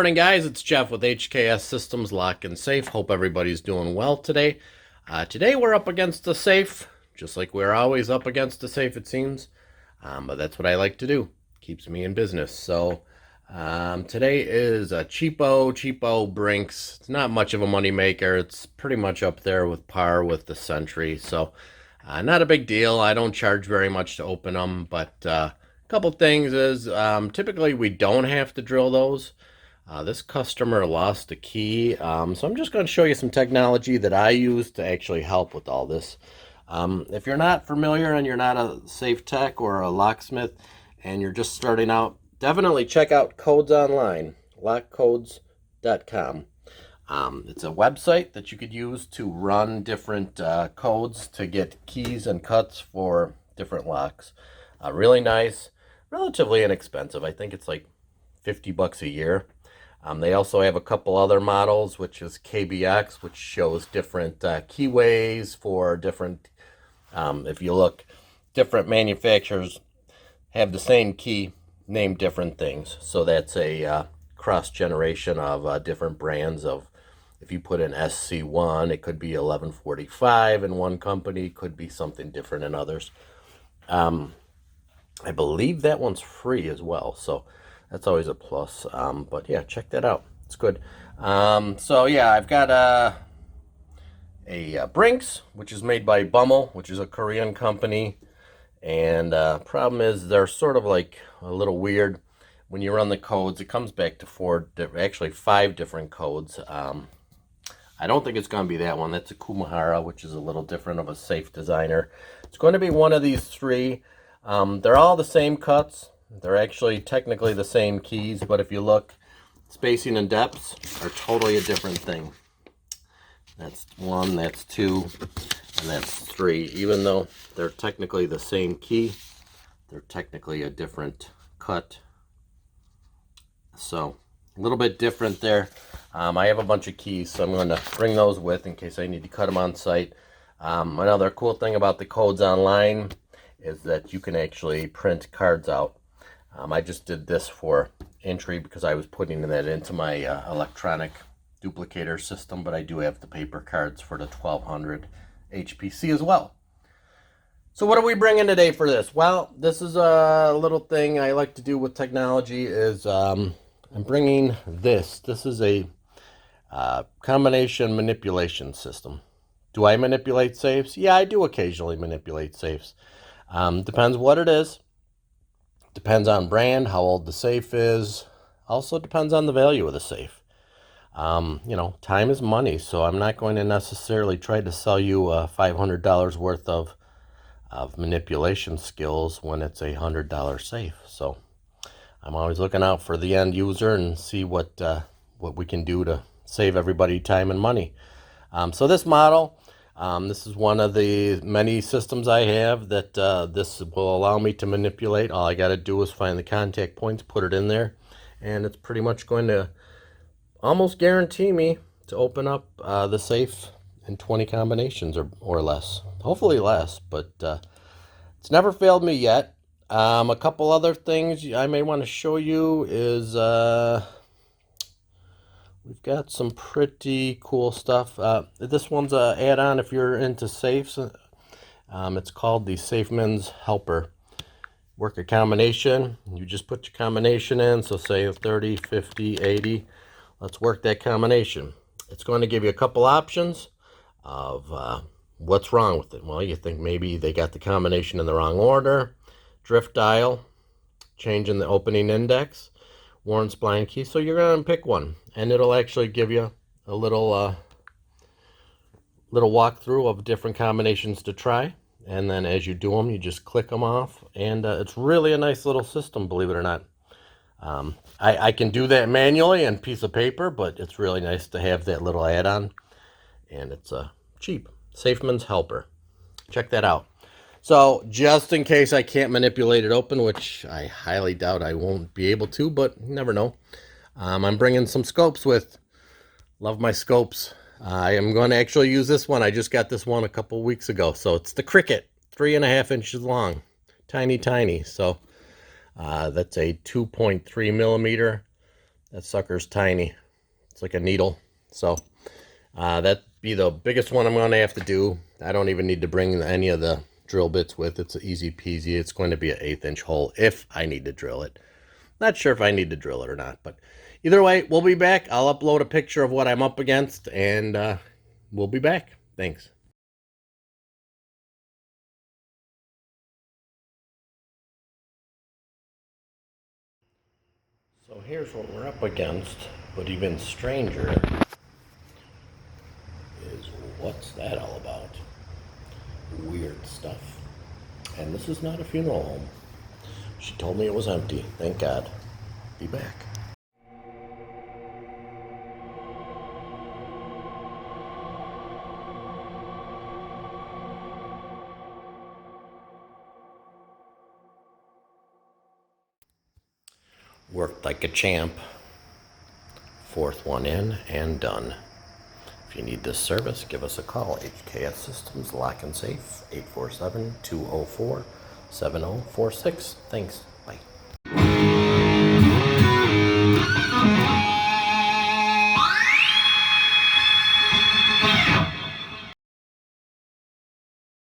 morning, guys. It's Jeff with HKS Systems Lock Safe. Hope everybody's doing well today. Today we're up against the safe, just like we're always up against the safe, it seems. But that's what I like to do. Keeps me in business. So today is a cheapo Brinks. It's not much of a money maker. It's pretty much up there with par with the Sentry. So not a big deal. I don't charge very much to open them, but couple things is typically we don't have to drill those. This customer lost a key, so I'm just going to show you some technology that I use to actually help with all this. If you're not familiar and you're not a safe tech or a locksmith and you're just starting out, definitely check out Codes Online, lockcodes.com. It's a website that you could use to run different codes to get keys and cuts for different locks. Really nice, relatively inexpensive. I think it's like $50 a year. They also have a couple other models, which is KBX, which shows different keyways for different, if you look, different manufacturers have the same key, name different things. So that's a cross-generation of different brands of, if you put in SC1, it could be 1145 in one company, could be something different in others. I believe that one's free as well, so that's always a plus. But yeah, check that out. It's good. So yeah, I've got a Brinks, which is made by Bummel, which is a Korean company. And problem is they're sort of like a little weird. When you run the codes, it comes back to actually 5 different codes. I don't think it's going to be that one. That's a Kumahara, which is a little different of a safe designer. It's going to be one of these 3. They're all the same cuts. They're actually technically the same keys, but if you look, spacing and depths are totally a different thing. That's 1, that's 2, and that's 3. Even though they're technically the same key, they're technically a different cut. So a little bit different there. I have a bunch of keys, so I'm going to bring those with in case I need to cut them on site. Another cool thing about the Codes Online is that you can actually print cards out. I just did this for entry because I was putting that into my electronic duplicator system, but I do have the paper cards for the 1200 HPC as well. So what are we bringing today for this? Well, this is a little thing I like to do with technology is I'm bringing this. This is a combination manipulation system. Do I manipulate safes? Yeah, I do occasionally manipulate safes. Depends what it is. Depends on brand, how old the safe is. Also depends on the value of the safe. You know, time is money, so I'm not going to necessarily try to sell you $500 worth of manipulation skills when it's a $100 safe. So I'm always looking out for the end user and see what we can do to save everybody time and money. So this model, this is one of the many systems I have that this will allow me to manipulate. All I got to do is find the contact points, put it in there, and it's pretty much going to almost guarantee me to open up the safe in 20 combinations or less. Hopefully less, but it's never failed me yet. A couple other things I may want to show you is we've got some pretty cool stuff. This one's an add-on if you're into safes. It's called the Safemans Helper. Work a combination. You just put your combination in, so say 30, 50, 80. Let's work that combination. It's going to give you a couple options of what's wrong with it. Well, you think maybe they got the combination in the wrong order, drift dial, changing the opening index, Warren spline key. So you're going to pick one, and it'll actually give you a little walkthrough of different combinations to try. And then as you do them, you just click them off, and it's really a nice little system, believe it or not. I can do that manually on a piece of paper, but it's really nice to have that little add-on, and it's cheap. Safeman's Helper. Check that out. So just in case I can't manipulate it open, which I highly doubt I won't be able to, but you never know. I'm bringing some scopes with. Love my scopes. I am going to actually use this one. I just got this one a couple weeks ago. So it's the Cricket, 3.5 inches long. Tiny. So that's a 2.3 millimeter That sucker's tiny. It's like a needle. So that'd be the biggest one I'm going to have to do. I don't even need to bring any of the drill bits with. It's easy peasy. It's going to be an 1/8 inch hole if I need to drill it. Not sure if I need to drill it or not, but either way, we'll be back. I'll upload a picture of what I'm up against, and we'll be back. Thanks. So here's what we're up against, but even stranger is what's that all about? Weird stuff. And this is not a funeral home. She told me it was empty. Thank God. Be back. Worked like a champ. 4th one in and done. If you need this service, give us a call. HKS Systems Lock Safe, 847-204-7046. Thanks.